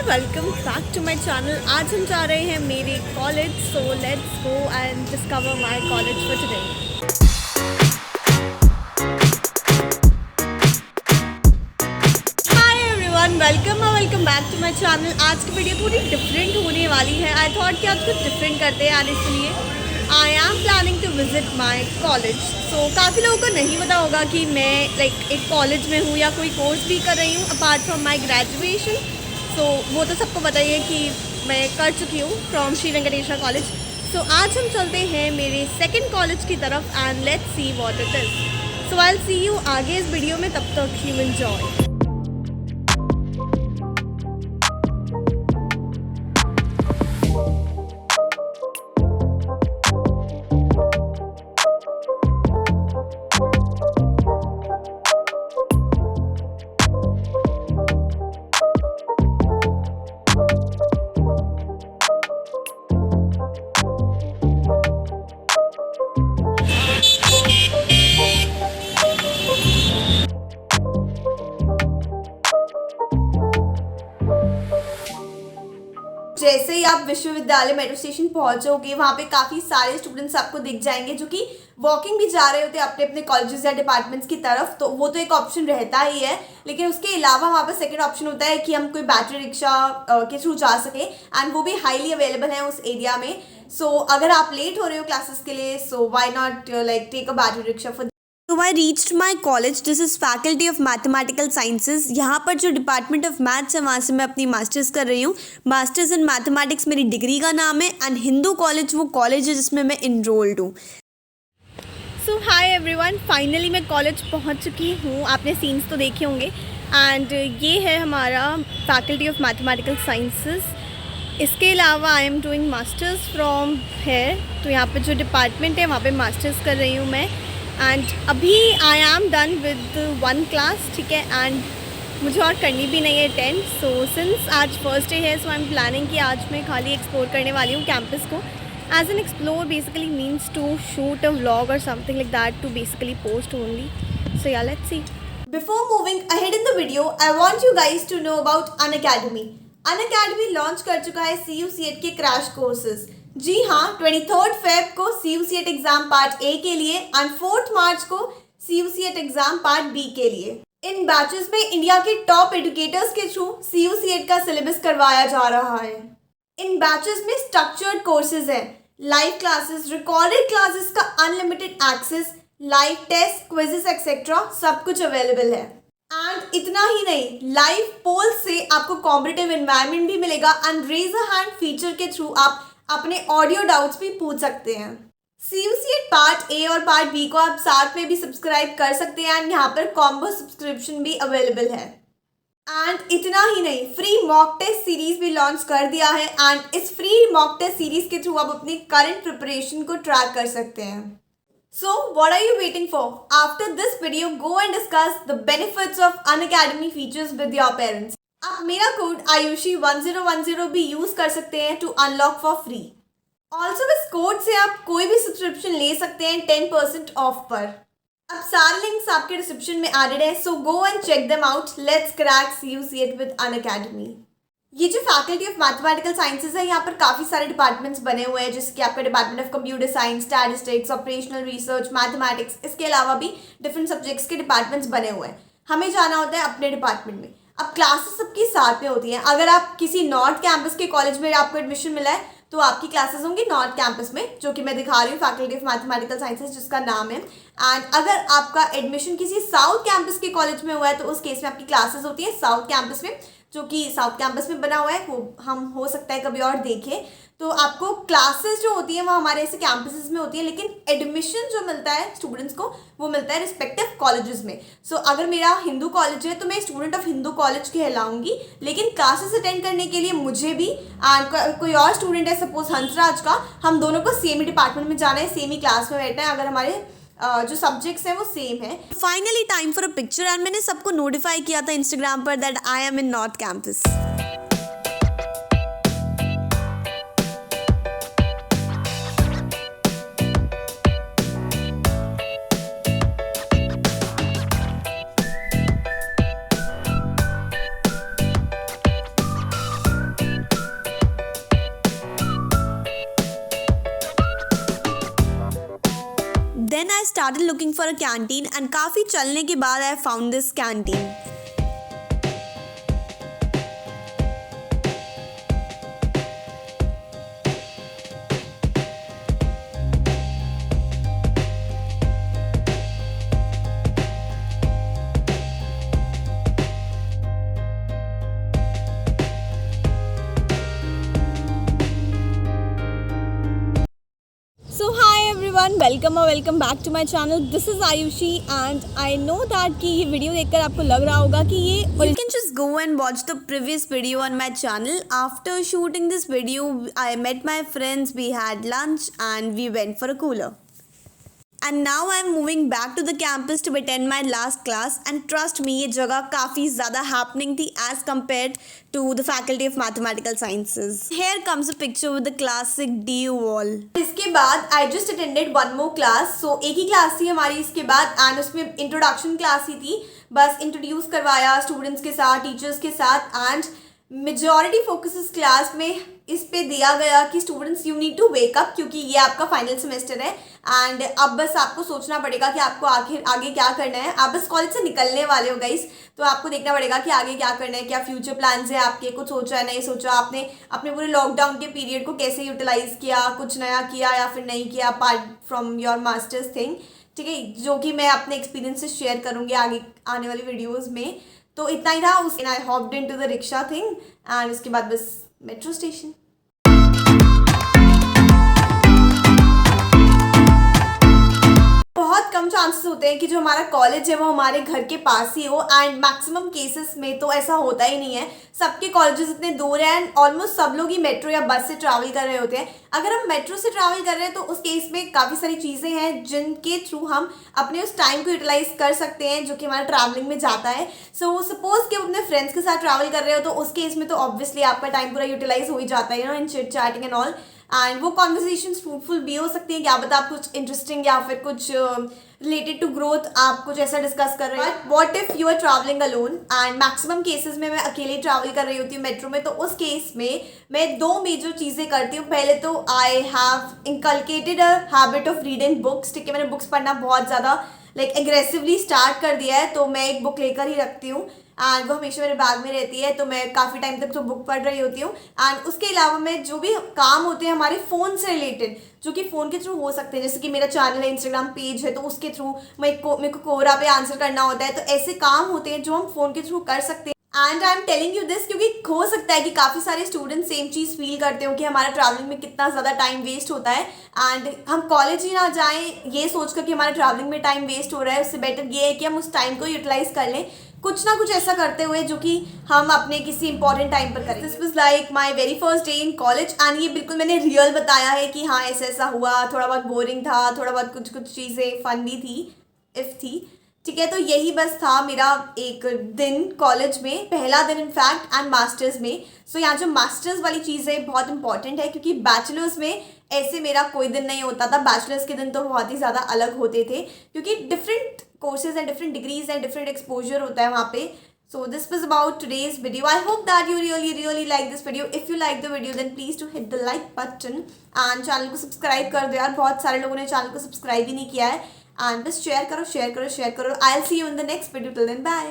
Welcome back to my channel. आज हम जा रहे हैं मेरे college, so let's go and discover my college for today. Hi everyone, welcome back to my channel. आज की वीडियो थोड़ी डिफरेंट होने वाली है। आई थॉट कि आज कुछ डिफरेंट करते हैं, एंड इसलिए I am planning to visit my college. So काफ़ी लोगों को नहीं पता होगा कि मैं एक कॉलेज में हूँ या कोई कोर्स भी कर रही हूँ अपार्ट फ्रॉम माई ग्रेजुएशन। सो वो तो सबको पता ही है कि मैं कर चुकी हूँ फ्रॉम श्री वेंकटेश्वर कॉलेज। सो आज हम चलते हैं मेरे सेकंड कॉलेज की तरफ and let's see what it is. So I will see you आगे इस वीडियो में, तब तक यू एंजॉय। जैसे ही आप विश्वविद्यालय मेट्रो स्टेशन पहुंचोगे, वहाँ पे काफ़ी सारे स्टूडेंट्स आपको दिख जाएंगे जो कि वॉकिंग भी जा रहे होते हैं अपने अपने कॉलेजेस या डिपार्टमेंट्स की तरफ। तो वो तो एक ऑप्शन रहता ही है, लेकिन उसके अलावा वहाँ पे सेकंड ऑप्शन होता है कि हम कोई बैटरी रिक्शा के थ्रू जा सके, एंड वो भी हाईली अवेलेबल है उस एरिया में। सो अगर आप लेट हो रहे हो क्लासेस के लिए, so why not take a battery rickshaw for. तो I reached my college. This is faculty of mathematical sciences. यहाँ पर जो डिपार्टमेंट ऑफ मैथ्स है वहाँ से मैं अपनी मास्टर्स कर रही हूँ। मास्टर्स इन मैथमेटिक्स मेरी डिग्री का नाम है, एंड हिंदू कॉलेज वो कॉलेज है जिसमें मैं इनरोल्ड हूँ। सो हाय एवरीवन, फाइनली मैं कॉलेज पहुँच चुकी हूँ। आपने सीन्स तो देखे होंगे, एंड ये है हमारा फैकल्टी ऑफ मैथमेटिकल साइंसेज। इसके अलावा I am doing masters from here. तो यहाँ पर जो डिपार्टमेंट है वहाँ पर मास्टर्स कर रही हूँ मैं, एंड अभी I am done with 1 class, ठीक है। एंड मुझे और करनी भी नहीं है 10। सो सिंस आज फर्स्ट डे है, सो आई एम प्लानिंग कि आज मैं खाली एक्सप्लोर करने वाली हूँ कैंपस को। As an explore basically means to shoot a vlog और something like that to basically post only. So yeah let's see. Before moving ahead in the video, I want you guys to know about Unacademy. Unacademy launch कर चुका है CU/CET के crash courses. जी हाँ, 23 Feb को CU/CET exam part A के लिए and 4 मार्च को CU/CET exam part B के लिए। इन बैचेस में इंडिया के टॉप एजुकेटर्स के थ्रू CU/CET का सिलेबस करवाया जा रहा है। इन बैचेस में स्ट्रक्चर्ड कोर्सेज हैं, लाइव क्लासेस, रिकॉर्डेड क्लासेस का unlimited access, live test, quizzes etcetera सब कुछ अवेलेबल है। एंड इतना ही नहीं, लाइव पोल से आपको कॉम्पिटिटिव एनवायरनमेंट भी मिलेगा, and raise a hand feature के थ्रू आप अपने ऑडियो डाउट्स भी पूछ सकते हैं। CU/CET पार्ट ए और पार्ट बी को आप साथ में भी सब्सक्राइब कर सकते हैं, एंड यहाँ पर कॉम्बो सब्सक्रिप्शन भी अवेलेबल है। एंड इतना ही नहीं, फ्री मॉक टेस्ट सीरीज भी लॉन्च कर दिया है, एंड इस फ्री मॉक टेस्ट सीरीज के थ्रू आप अपनी करंट प्रिपरेशन को ट्रैक कर सकते हैं। So what are you waiting for? After this video, go and discuss the benefits of Unacademy features with your parents. आप मेरा कोड AYUSHI1010 भी यूज़ कर सकते हैं to unlock for free. Also इस कोड से आप कोई भी सब्सक्रिप्शन ले सकते हैं 10% ऑफ पर। अब सारे लिंक्स आपके डिस्क्रिप्शन में एडेड है, so go and check them out. Let's crack CU/CET with Unacademy. ये जो फैकल्टी ऑफ मैथमेटिकल साइंसेज है, यहाँ पर काफ़ी सारे डिपार्टमेंट्स बने हुए हैं, जैसे कि आपका department of computer science, statistics, operational research, mathematics. इसके अलावा भी डिफरेंट सब्जेक्ट्स के डिपार्टमेंट्स बने हुए हैं। हमें जाना होता है अपने डिपार्टमेंट में। अब क्लासेस सबकी साथ में होती हैं। अगर आप किसी नॉर्थ कैंपस के कॉलेज में आपको एडमिशन मिला है, तो आपकी क्लासेस होंगी नॉर्थ कैंपस में, जो कि मैं दिखा रही हूँ, फैकल्टी ऑफ मैथमेटिकल साइंसेज जिसका नाम है। एंड अगर आपका एडमिशन किसी साउथ कैंपस के कॉलेज में हुआ है, तो उस केस में आपकी क्लासेस होती हैं साउथ कैंपस में, जो कि साउथ कैंपस में बना हुआ है। वो हम हो सकता है कभी और देखें। तो आपको क्लासेस जो होती हैं वो हमारे ऐसे कैंपसेस में होती है, लेकिन एडमिशन जो मिलता है स्टूडेंट्स को वो मिलता है रिस्पेक्टिव कॉलेजेस में। सो अगर मेरा हिंदू कॉलेज है तो मैं स्टूडेंट ऑफ हिंदू कॉलेज कहलाऊंगी, लेकिन क्लासेस अटेंड करने के लिए मुझे भी कोई और स्टूडेंट है, सपोज हंसराज का, हम दोनों को सेम ही डिपार्टमेंट में जाना है, सेम ही क्लास में बैठना है, अगर हमारे जो सब्जेक्ट्स हैं वो सेम है। Finally time for a picture, and मैंने सबको नोटिफाई किया था इंस्टाग्राम पर that I am in north campus. started looking for a canteen and काफ़ी चलने के बाद I found this canteen. So hi everyone, welcome back to my channel. This is Ayushi and I know that कि ये video देखकर आपको लग रहा होगा कि ये you can just go and watch the previous video on my channel. After shooting this video, I met my friends, we had lunch and we went for a cooler. And now I am moving back to the campus to attend my last class and trust me ये जगह काफ़ी ज़्यादा happening थी as compared to the faculty of mathematical sciences. Here comes a picture with the classic DU wall. इसके बाद I just attended one more class. So एक ही class थी हमारी इसके बाद and उसमें introduction class ही थी. बस introduce करवाया students के साथ, teachers के साथ and मेजॉरिटी फोकस इस क्लास में इस पे दिया गया कि students you need to wake up क्योंकि ये आपका फाइनल सेमेस्टर है एंड अब बस आपको सोचना पड़ेगा कि आपको आगे क्या करना है. आप बस कॉलेज से निकलने वाले हो गाइस, तो आपको देखना पड़ेगा कि आगे क्या करना है, क्या फ्यूचर प्लान्स है आपके, कुछ सोचा है नहीं सोचा, आपने अपने पूरे लॉकडाउन के पीरियड को कैसे यूटिलाइज किया, कुछ नया किया या फिर नहीं किया apart from your masters thing. ठीक है, जो कि मैं अपने एक्सपीरियंस से शेयर करूँगी आगे आने वाली वीडियोज़ में. तो इतना ही था. उस I hopped into the rickshaw thing and उसके बाद बस मेट्रो स्टेशन. बहुत कम चांसेस होते हैं कि जो हमारा कॉलेज है वो हमारे घर के पास ही हो एंड मैक्सिमम केसेस में तो ऐसा होता ही नहीं है. सबके कॉलेजेस इतने दूर हैं एंड ऑलमोस्ट सब लोग ही मेट्रो या बस से ट्रैवल कर रहे होते हैं. अगर हम मेट्रो से ट्रैवल कर रहे हैं तो उस केस में काफ़ी सारी चीज़ें हैं जिनके थ्रू हम अपने उस टाइम को यूटिलाइज कर सकते हैं जो कि हमारा ट्रैवलिंग में जाता है. सो सपोज कि आप अपने फ्रेंड्स के साथ ट्रैवल कर रहे हो तो उस केस में तो ऑब्वियसली आपका टाइम पूरा यूटिलाइज हो ही जाता है in chit chatting and all. And वो कॉन्वर्सेशन फ्रूटफुल भी हो सकती हैं, क्या पता आप कुछ इंटरेस्टिंग या फिर कुछ रिलेटेड टू ग्रोथ आप कुछ ऐसा डिस्कस कर रहे हैं. What if you are travelling alone and maximum cases में मैं अकेले ट्रैवल कर रही होती हूँ मेट्रो में, तो उस केस में मैं दो मेजर चीज़ें करती हूँ. पहले तो I have inculcated a habit of reading books. ठीक है, मैंने बुक्स पढ़ना बहुत ज़्यादा एग्रेसिवली स्टार्ट कर दिया है. तो मैं एक बुक लेकर ही रखती हूँ एंड वो हमेशा मेरे बैग में रहती है, तो मैं काफ़ी टाइम तक तो बुक पढ़ रही होती हूँ. एंड उसके अलावा मैं जो भी काम होते हैं हमारे फ़ोन से रिलेटेड जो कि फ़ोन के थ्रू हो सकते हैं, जैसे कि मेरा चैनल है, इंस्टाग्राम पेज है, तो उसके थ्रू मेरे को कोरा पे आंसर करना होता है, तो ऐसे काम होते हैं जो हम फ़ोन के थ्रू कर सकते हैं. And I am telling you this क्योंकि हो सकता है कि काफ़ी सारे स्टूडेंट्स सेम चीज़ फील करते हो कि हमारा ट्रैवलिंग में कितना ज़्यादा टाइम वेस्ट होता है एंड हम कॉलेज ही ना जाएं ये सोचकर कि हमारा ट्रैवलिंग में टाइम वेस्ट हो रहा है. उससे बेटर ये है कि हम उस टाइम को यूटिलाइज कर लें कुछ ना कुछ ऐसा करते हुए जो कि हम अपने किसी इंपॉर्टेंट टाइम पर करें. This was like my very first day in college and ये बिल्कुल मैंने रियल बताया है कि हाँ ऐसा हुआ, थोड़ा बहुत बोरिंग था, थोड़ा बहुत कुछ चीज़ें फन भी थी इफ़ थी. ठीक है, तो यही बस था मेरा एक दिन कॉलेज में, पहला दिन इनफैक्ट एंड मास्टर्स में. सो यहाँ जो मास्टर्स वाली चीज़ है बहुत इंपॉर्टेंट है क्योंकि बैचलर्स में ऐसे मेरा कोई दिन नहीं होता था. बैचलर्स के दिन तो बहुत ही ज़्यादा अलग होते थे क्योंकि different courses and different degrees and different exposure होता है वहाँ पे. So this was about today's video. I hope that you really like this video. If you like the video then please do hit the like button and channel को subscribe कर दो यार. बहुत सारे लोगों ने चैनल को सब्सक्राइब ही नहीं किया है. एंड बस शेयर करो. I'll see you in the next video. Till then, bye.